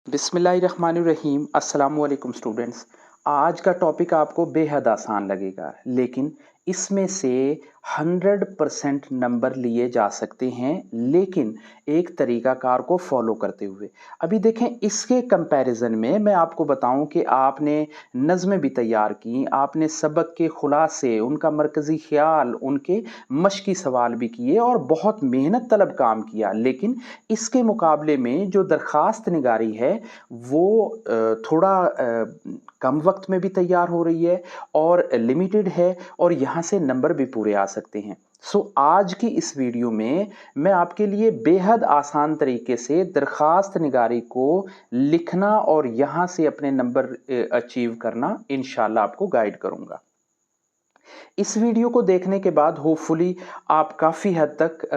बिस्मिल्लाहिर्रहमानिर्रहीम। अस्सलाम वालेकुम स्टूडेंट्स। आज का टॉपिक आपको बेहद आसान लगेगा, लेकिन इसमें से 100% नंबर लिए जा सकते हैं, लेकिन एक तरीकाकार को फॉलो करते हुए। अभी देखें, इसके कंपैरिजन में मैं आपको बताऊं कि आपने नज़में भी तैयार की, आपने सबक के खुलासे, उनका मरकज़ी ख्याल, उनके मश्की सवाल भी किए और बहुत मेहनत तलब काम किया, लेकिन इसके मुकाबले में जो दरख्वास्त निगारी है वो थोड़ा कम वक्त में भी तैयार हो रही है और लिमिटेड है, और यहाँ से नंबर भी पूरे आ सकते हैं। आज की इस वीडियो में मैं आपके लिए बेहद आसान तरीके से दरख्वास्त निगारी को लिखना और यहाँ से अपने नंबर अचीव करना इंशाल्लाह आपको गाइड करूंगा। इस वीडियो को देखने के बाद होपफुली आप काफ़ी हद तक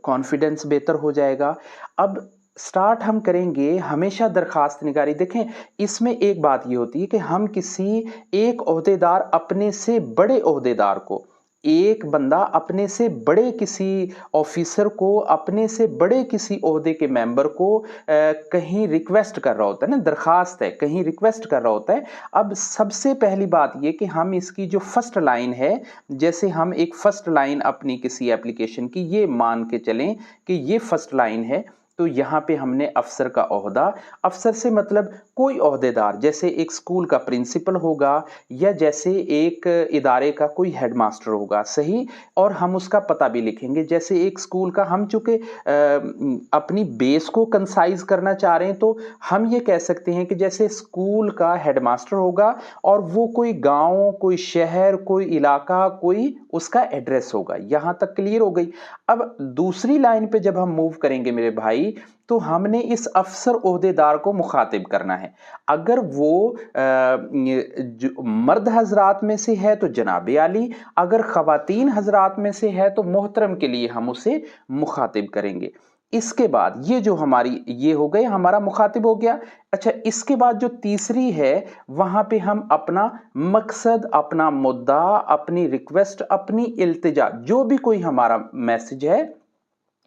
कॉन्फिडेंस बेहतर हो जाएगा। अब स्टार्ट हम करेंगे हमेशा दरख्वास्त निगारी। देखें, इसमें एक बात ये होती है कि हम किसी एक ओहदेदार अपने से बड़े ओहदेदार को, एक बंदा अपने से बड़े किसी ऑफिसर को, अपने से बड़े किसी ओहदे के मेंबर को कहीं रिक्वेस्ट कर रहा होता है ना, दरखास्त है, कहीं रिक्वेस्ट कर रहा होता है। अब सबसे पहली बात ये कि हम इसकी जो फर्स्ट लाइन है, जैसे हम एक फर्स्ट लाइन अपनी किसी एप्लीकेशन की ये मान के चलें कि ये फर्स्ट लाइन है, तो यहाँ पे हमने अफसर का ओहदा, अफसर से मतलब कोई ओहदेदार, जैसे एक स्कूल का प्रिंसिपल होगा या जैसे एक इदारे का कोई हेडमास्टर होगा, सही। और हम उसका पता भी लिखेंगे, जैसे एक स्कूल का, हम चूंकि अपनी बेस को कंसाइज करना चाह रहे हैं तो हम ये कह सकते हैं कि जैसे स्कूल का हेडमास्टर होगा और वो कोई गांव, कोई शहर, कोई इलाका, कोई उसका एड्रेस होगा। यहां तक क्लियर हो गई। अब दूसरी लाइन पे जब हम मूव करेंगे मेरे भाई, तो हमने इस अफसर ओहदेदार को मुखातिब करना है। अगर वो मर्द हजरात में से है तो जनाब आली, अगर खवातीन हजरात में से है तो मोहतरम के लिए हम उसे मुखातिब करेंगे। इसके बाद ये जो हमारी ये हो गए, हमारा मुखातिब हो गया। अच्छा, इसके बाद जो तीसरी है वहां पे हम अपना मकसद, अपना मुद्दा, अपनी रिक्वेस्ट, अपनी इल्तिजा, जो भी कोई हमारा मैसेज है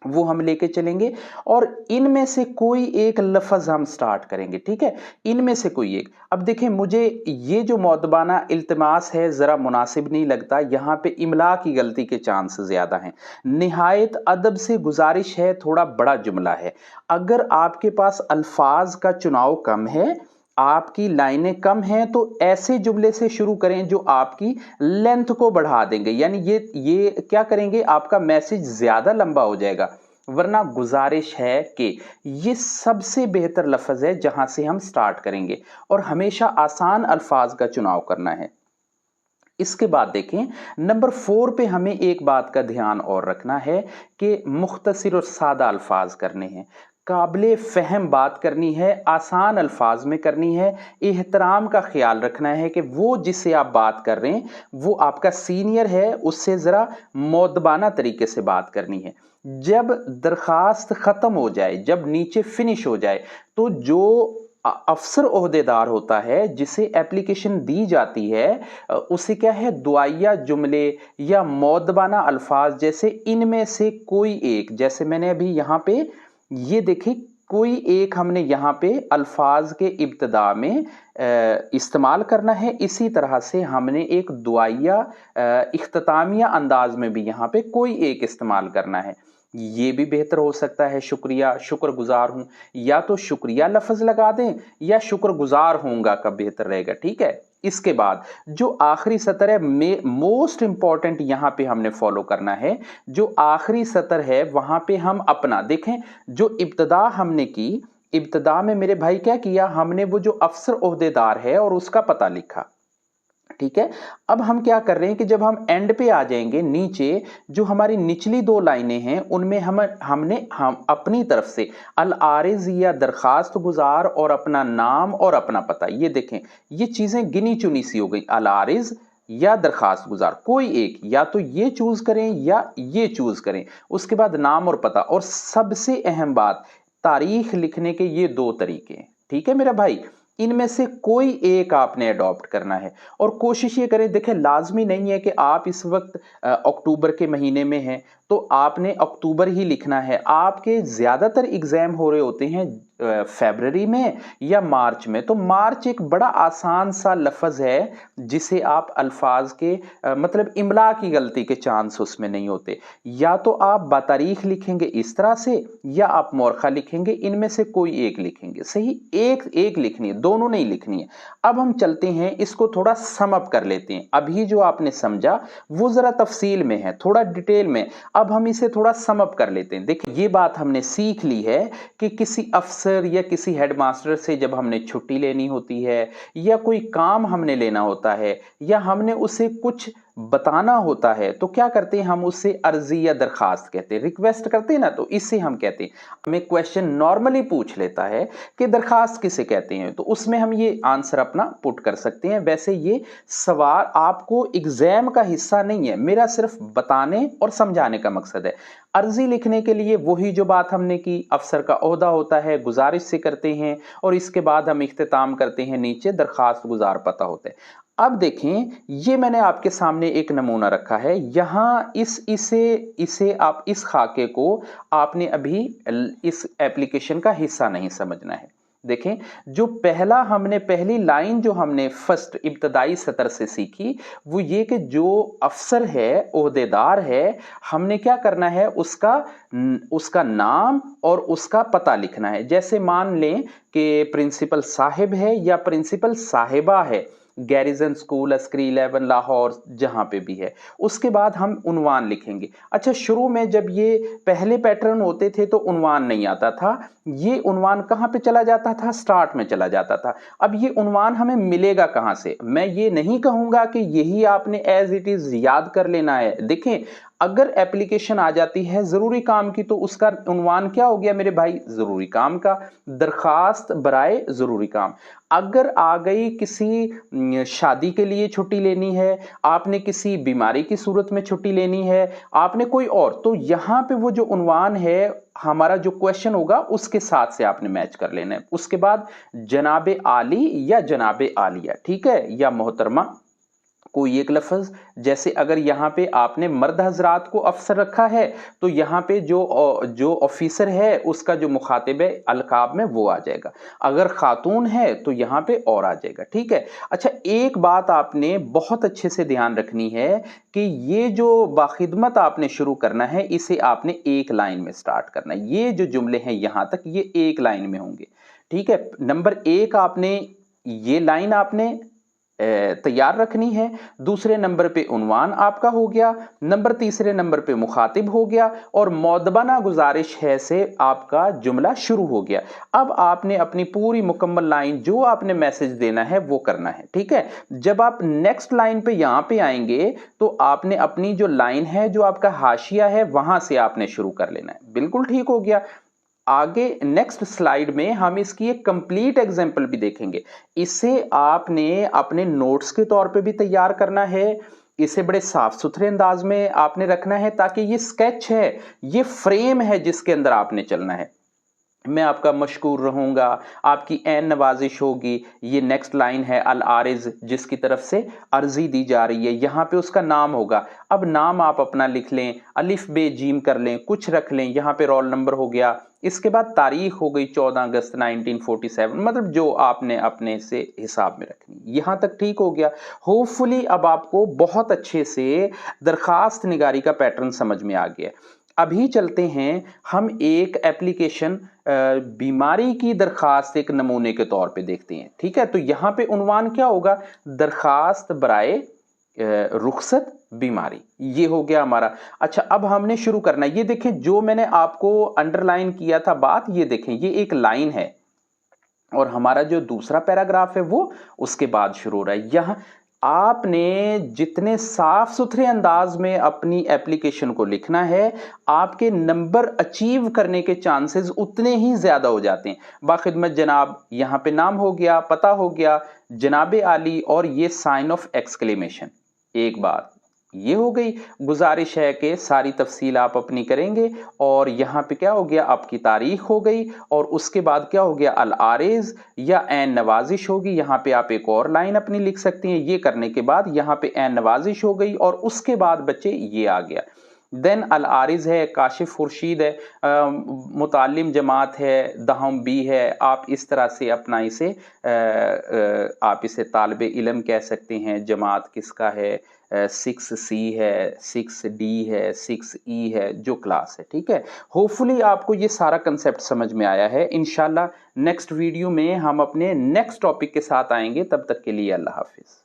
वो हम लेके चलेंगे और इनमें से कोई एक लफ्ज हम स्टार्ट करेंगे। ठीक है, इनमें से कोई एक। अब देखें, मुझे ये जो मौदबाना इल्तिमास है जरा मुनासिब नहीं लगता, यहां पे इमला की गलती के चांस ज्यादा हैं। निहायत अदब से गुजारिश है, थोड़ा बड़ा जुमला है। अगर आपके पास अल्फाज का चुनाव कम है, आपकी लाइनें कम हैं, तो ऐसे जुमले से शुरू करें जो आपकी लेंथ को बढ़ा देंगे, यानी ये क्या करेंगे, आपका मैसेज ज्यादा लंबा हो जाएगा। वरना गुजारिश है कि ये सबसे बेहतर लफ्ज है जहां से हम स्टार्ट करेंगे, और हमेशा आसान अल्फाज का चुनाव करना है। इसके बाद देखें, नंबर 4 पे हमें एक बात का ध्यान और रखना है कि मुख्तसर और सादा अल्फाज करने हैं, काबिले फहम बात करनी है, आसान अल्फाज में करनी है। एहतराम का ख्याल रखना है कि वो जिससे आप बात कर रहे हैं वो आपका सीनियर है, उससे ज़रा मौदबाना तरीके से बात करनी है। जब दरखास्त ख़त्म हो जाए, जब नीचे फिनिश हो जाए, तो जो अफसर ओहदेदार होता है जिसे एप्लीकेशन दी जाती है, उसे क्या है, दुआया जुमले या मौदबाना अल्फाज, जैसे इनमें से कोई एक, जैसे मैंने अभी यहाँ पे ये देखिए, कोई एक हमने यहाँ पे अल्फाज के इब्तिदा में इस्तेमाल करना है। इसी तरह से हमने एक दुआया इख्तितामिया अंदाज में भी यहाँ पे कोई एक इस्तेमाल करना है। ये भी बेहतर हो सकता है, शुक्रिया, शुक्रगुजार हूं, या तो शुक्रिया लफ्ज लगा दें या शुक्रगुजार होऊंगा का बेहतर रहेगा। ठीक है। इसके बाद जो आखिरी सतर है, मोस्ट इंपॉर्टेंट यहां पे हमने फॉलो करना है। जो आखिरी सतर है वहां पे हम अपना देखें, जो इब्तदा हमने की, इब्तदा में मेरे भाई क्या किया, हमने वो जो अफसर ओहदेदार है और उसका पता लिखा। ठीक है। अब हम क्या कर रहे हैं कि जब हम एंड पे आ जाएंगे, नीचे जो हमारी निचली 2 लाइनें हैं उनमें हम अपनी तरफ से अल आरिज या दरखास्त गुजार और अपना नाम और अपना पता, ये देखें, ये चीजें गिनी चुनी सी हो गई। अल आरिज या दरखास्त गुजार, कोई एक, या तो ये चूज करें या ये चूज करें। उसके बाद नाम और पता, और सबसे अहम बात, तारीख लिखने के ये 2 तरीके। ठीक है मेरा भाई, इनमें से कोई एक आपने अडॉप्ट करना है और कोशिश ये करें। देखें, लाजमी नहीं है कि आप इस वक्त अक्टूबर के महीने में हैं तो आपने अक्टूबर ही लिखना है। आपके ज़्यादातर एग्ज़ाम हो रहे होते हैं फरवरी में या मार्च में, तो मार्च एक बड़ा आसान सा लफ्ज़ है जिसे आप अल्फाज के मतलब इमला की गलती के चांस उसमें नहीं होते। या तो आप बातारीख लिखेंगे इस तरह से, या आप मोरखा लिखेंगे, इनमें से कोई एक लिखेंगे। सही, एक एक लिखनी है, दोनों नहीं लिखनी है। अब हम चलते हैं, इसको थोड़ा सम अप कर लेते हैं। अभी जो आपने समझा वो जरा तफसील में है, थोड़ा डिटेल में। अब हम इसे थोड़ा सम अप कर लेते हैं। देखिए, ये बात हमने सीख ली है कि किसी अफसर या किसी हेडमास्टर से जब हमने छुट्टी लेनी होती है, या कोई काम हमने लेना होता है, या हमने उसे कुछ बताना होता है, तो क्या करते हैं हम उससे अर्जी या दरखास्त कहते हैं, रिक्वेस्ट करते हैं ना, तो इससे हम कहते हैं। हमें क्वेश्चन नॉर्मली पूछ लेता है कि दरखास्त किसे कहते हैं, तो उसमें हम ये आंसर अपना पुट कर सकते हैं। वैसे ये सवाल आपको एग्जाम का हिस्सा नहीं है, मेरा सिर्फ बताने और समझाने का मकसद है। अर्जी लिखने के लिए वही जो बात हमने की, अफसर का ओहदा होता है, गुजारिश से करते हैं, और इसके बाद हम इख्तिताम करते हैं, नीचे दरखास्त गुजार पता होता है। अब देखें, ये मैंने आपके सामने एक नमूना रखा है। यहां इसे आप इस खाके को आपने अभी इस एप्लीकेशन का हिस्सा नहीं समझना है। देखें, जो पहली लाइन जो हमने फर्स्ट इब्तदाई सतर से सीखी, वो ये कि जो अफसर है, ओहदेदार है, हमने क्या करना है, उसका नाम और उसका पता लिखना है। जैसे मान लें कि प्रिंसिपल साहिब है या प्रिंसिपल साहिबा है, गैरिजन स्कूल अस्करी 11 लाहौर, जहां पे भी है। उसके बाद हम उन्वान लिखेंगे। अच्छा, शुरू में जब ये पहले पैटर्न होते थे तो उन्वान नहीं आता था। ये उन्वान कहां पे चला जाता था, स्टार्ट में चला जाता था। अब ये उन्वान हमें मिलेगा कहां से, मैं ये नहीं कहूंगा कि यही आपने एज इट इज याद कर लेना है। देखें, अगर एप्लीकेशन आ जाती है जरूरी काम की, तो उसका उन्वान क्या हो गया मेरे भाई, जरूरी काम का, दरखास्त बराए जरूरी काम। अगर आ गई किसी शादी के लिए छुट्टी लेनी है, आपने किसी बीमारी की सूरत में छुट्टी लेनी है, आपने कोई और, तो यहां पे वो जो उन्वान है, हमारा जो क्वेश्चन होगा उसके साथ से आपने मैच कर लेना है। उसके बाद जनाबे आली या जनाबे आलिया, ठीक है, या मोहतरमा, कोई एक लफ्ज। जैसे अगर यहां पे आपने मर्द हजरात को अफसर रखा है, तो यहां पे जो ऑफिसर है उसका जो मुखातिब है अलकाब में वो आ जाएगा। अगर खातून है तो यहां पे और आ जाएगा, ठीक है। अच्छा, एक बात आपने बहुत अच्छे से ध्यान रखनी है कि ये जो बाखिदमत आपने शुरू करना है, इसे आपने एक लाइन में स्टार्ट करना है। ये जो जुमले हैं यहां तक, ये एक लाइन में होंगे, ठीक है। नंबर एक, आपने ये लाइन आपने तैयार रखनी है। दूसरे नंबर पे उन्वान आपका हो गया, तीसरे नंबर पे मुखातिब हो गया, और मौदबाना गुजारिश है से आपका जुमला शुरू हो गया। अब आपने अपनी पूरी मुकम्मल लाइन जो आपने मैसेज देना है वो करना है, ठीक है। जब आप नेक्स्ट लाइन पे यहां पे आएंगे, तो आपने अपनी जो लाइन है, जो आपका हाशिया है, वहां से आपने शुरू कर लेना है। बिल्कुल ठीक हो गया। आगे नेक्स्ट स्लाइड में हम इसकी एक कंप्लीट एग्जांपल भी देखेंगे। इसे आपने अपने नोट्स के तौर पे भी तैयार करना है। इसे बड़े साफ सुथरे अंदाज में आपने रखना है, ताकि ये स्केच है, ये फ्रेम है जिसके अंदर आपने चलना है। मैं आपका मशकूर रहूंगा, आपकी ऐन नवाजिश होगी। ये नेक्स्ट लाइन है, अल आरिज, जिसकी तरफ से अर्जी दी जा रही है, यहां पे उसका नाम होगा। अब नाम आप अपना लिख लें, अलिफ बे जीम कर लें, कुछ रख लें, यहां पे रोल नंबर हो गया। इसके बाद तारीख हो गई 14 अगस्त 1947, मतलब जो आपने अपने से हिसाब में रखनी। यहां तक ठीक हो गया। होपफुली अब आपको बहुत अच्छे से दरखास्त निगारी का पैटर्न समझ में आ गया। अभी चलते हैं हम एक एप्लीकेशन बीमारी की दरखास्त एक नमूने के तौर पे देखते हैं, ठीक है। तो यहां पे उन्वान क्या होगा, दरखास्त बराए रुखसत बीमारी, ये हो गया हमारा। अच्छा, अब हमने शुरू करना है। ये देखें, जो मैंने आपको अंडरलाइन किया था बात, ये देखें, ये एक लाइन है, और हमारा जो दूसरा पैराग्राफ है वो उसके बाद शुरू हो रहा है। यहां आपने जितने साफ सुथरे अंदाज में अपनी एप्लीकेशन को लिखना है, आपके नंबर अचीव करने के चांसेस उतने ही ज्यादा हो जाते हैं। बाखिदमत जनाब, यहां पे नाम हो गया, पता हो गया, जनाबे आली, और ये साइन ऑफ एक्सक्लेमेशन। एक बात ये हो गई। गुजारिश है कि सारी तफसील आप अपनी करेंगे, और यहां पे क्या हो गया, आपकी तारीख हो गई, और उसके बाद क्या हो गया, अल आरिज या ऐन नवाजिश होगी। यहां पे आप एक और लाइन अपनी लिख सकती हैं। ये करने के बाद यहां पे ऐन नवाजिश हो गई, और उसके बाद बच्चे ये आ गया। دین العارض ہے، کاشف خورشید ہے، متعلم جماعت ہے، دہم بی ہے، آپ اس طرح سے اپنا اسے آپ اسے طالب علم کہہ سکتے ہیں، جماعت کس کا ہے، 6C ہے، 6D ہے، 6E ہے، جو کلاس ہے، ٹھیک ہے۔ ہوپ فلی آپ کو یہ سارا کنسیپٹ سمجھ میں آیا ہے۔ انشاءاللہ نیکسٹ ویڈیو میں ہم اپنے نیکسٹ ٹاپک کے ساتھ آئیں گے، تب تک کے لیے اللہ حافظ۔